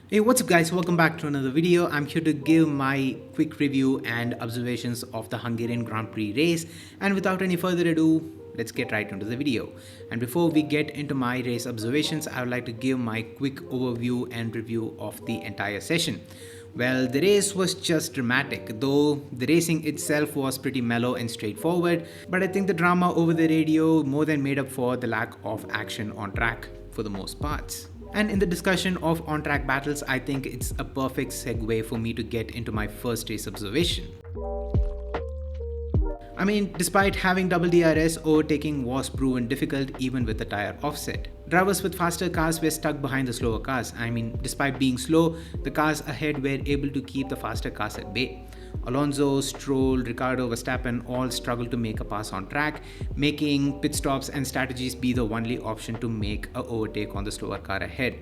Hey, what's up guys, welcome back to another video. I'm here to give my quick review and observations of the Hungarian Grand Prix race, and without any further ado, let's get right into the video. And before we get into my race observations, I would like to give my quick overview and review of the entire session. Well, the race was just dramatic, though the racing itself was pretty mellow and straightforward, but I think the drama over the radio more than made up for the lack of action on track for the most parts. And in the discussion of on-track battles, I think it's a perfect segue for me to get into my first race observation. I mean, despite having double DRS, overtaking was proven difficult even with the tire offset. Drivers with faster cars were stuck behind the slower cars. I mean, despite being slow, the cars ahead were able to keep the faster cars at bay. Alonso, Stroll, Ricciardo, Verstappen all struggled to make a pass on track, making pit stops and strategies be the only option to make a overtake on the slower car ahead.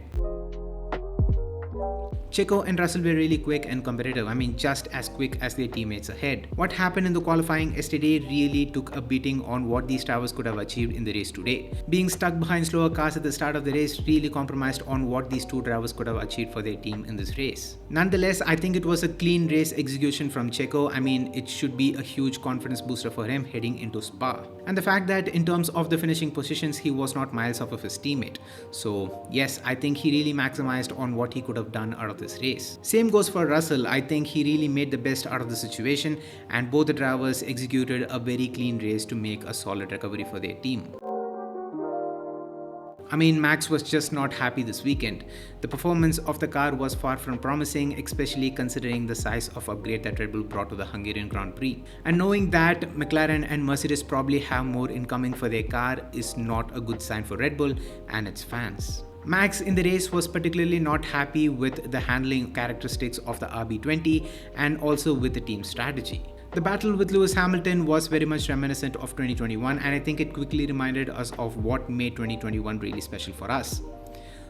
Checo and Russell were really quick and competitive, I mean just as quick as their teammates ahead. What happened in the qualifying yesterday really took a beating on what these drivers could have achieved in the race today. Being stuck behind slower cars at the start of the race really compromised on what these two drivers could have achieved for their team in this race. Nonetheless, I think it was a clean race execution from Checo. I mean, it should be a huge confidence booster for him heading into Spa. And the fact that in terms of the finishing positions, he was not miles off of his teammate. So yes, I think he really maximized on what he could have done out of this race. Same goes for Russell. I think he really made the best out of the situation, and both the drivers executed a very clean race to make a solid recovery for their team. I mean, Max was just not happy this weekend. The performance of the car was far from promising, especially considering the size of upgrade that Red Bull brought to the Hungarian Grand Prix. And knowing that McLaren and Mercedes probably have more incoming for their car is not a good sign for Red Bull and its fans. Max in the race was particularly not happy with the handling characteristics of the RB20 and also with the team strategy. The battle with Lewis Hamilton was very much reminiscent of 2021, and I think it quickly reminded us of what made 2021 really special for us.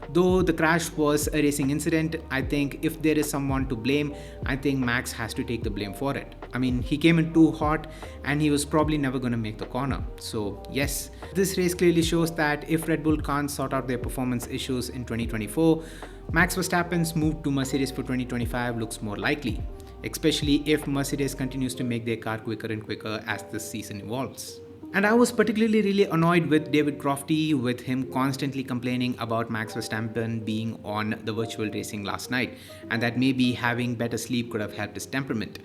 Though the crash was a racing incident, I think if there is someone to blame, I think Max has to take the blame for it. I mean, he came in too hot and he was probably never going to make the corner. So yes, this race clearly shows that if Red Bull can't sort out their performance issues in 2024, Max Verstappen's move to Mercedes for 2025 looks more likely, especially if Mercedes continues to make their car quicker and quicker as this season evolves. And I was particularly really annoyed with David Crofty, with him constantly complaining about Max Verstappen being on the virtual racing last night, and that maybe having better sleep could have helped his temperament.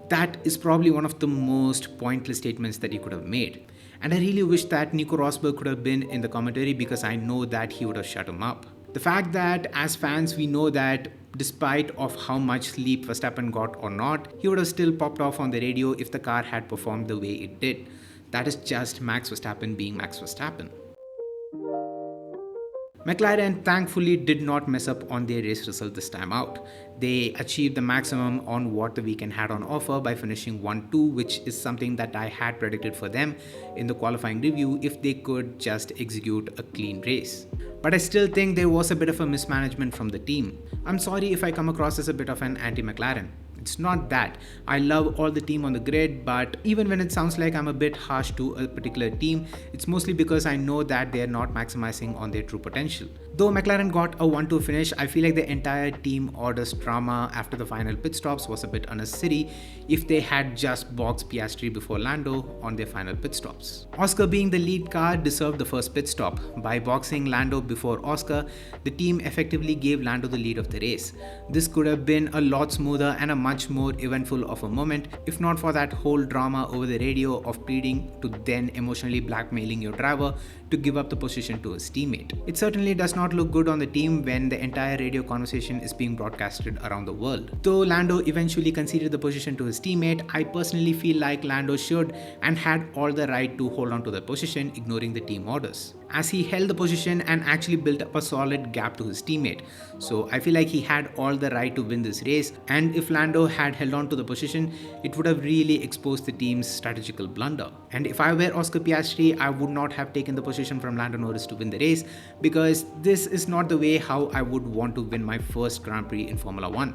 That is probably one of the most pointless statements that he could have made. And I really wish that Nico Rosberg could have been in the commentary, because I know that he would have shut him up. The fact that as fans we know that despite of how much sleep Verstappen got or not, he would have still popped off on the radio if the car had performed the way it did. That is just Max Verstappen being Max Verstappen. McLaren thankfully did not mess up on their race result this time out. They achieved the maximum on what the weekend had on offer by finishing 1-2, which is something that I had predicted for them in the qualifying review if they could just execute a clean race. But I still think there was a bit of a mismanagement from the team. I'm sorry if I come across as a bit of an anti-McLaren. It's not that. I love all the team on the grid, but even when it sounds like I'm a bit harsh to a particular team, it's mostly because I know that they're not maximizing on their true potential. Though McLaren got a 1-2 finish, I feel like the entire team orders drama after the final pit stops was a bit unnecessary if they had just boxed Piastri before Lando on their final pit stops. Oscar, being the lead car, deserved the first pit stop. By boxing Lando before Oscar, the team effectively gave Lando the lead of the race. This could have been a lot smoother and a much more eventful of a moment if not for that whole drama over the radio of pleading to then emotionally blackmailing your driver to give up the position to his teammate. It certainly does not look good on the team when the entire radio conversation is being broadcasted around the world. Though Lando eventually conceded the position to his teammate, I personally feel like Lando should and had all the right to hold on to the position, ignoring the team orders, as he held the position and actually built up a solid gap to his teammate. So I feel like he had all the right to win this race, and if Lando had held on to the position, it would have really exposed the team's strategical blunder. And if I were Oscar Piastri, I would not have taken the position from Lando Norris to win the race, because this is not the way how I would want to win my first Grand Prix in Formula 1.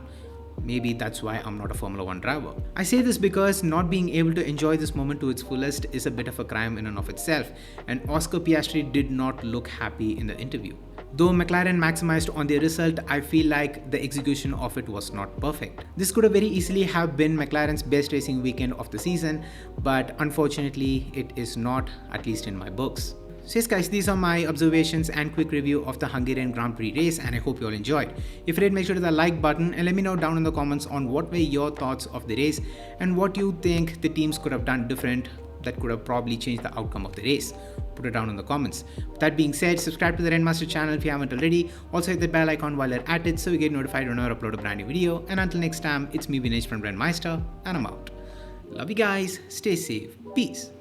Maybe that's why I'm not a Formula 1 driver. I say this because not being able to enjoy this moment to its fullest is a bit of a crime in and of itself, and Oscar Piastri did not look happy in the interview. Though McLaren maximized on their result, I feel like the execution of it was not perfect. This could have very easily have been McLaren's best racing weekend of the season, but unfortunately it is not, at least in my books. So yes guys, these are my observations and quick review of the Hungarian Grand Prix race, and I hope you all enjoyed. If you did, make sure to hit the like button and let me know down in the comments on what were your thoughts of the race and what you think the teams could have done different that could have probably changed the outcome of the race. Put it down in the comments. With that being said, subscribe to the Renmaster channel if you haven't already. Also hit the bell icon while you're at it so you get notified whenever I upload a brand new video. And until next time, it's me Vinesh from Renmeister, and I'm out. Love you guys, stay safe, peace.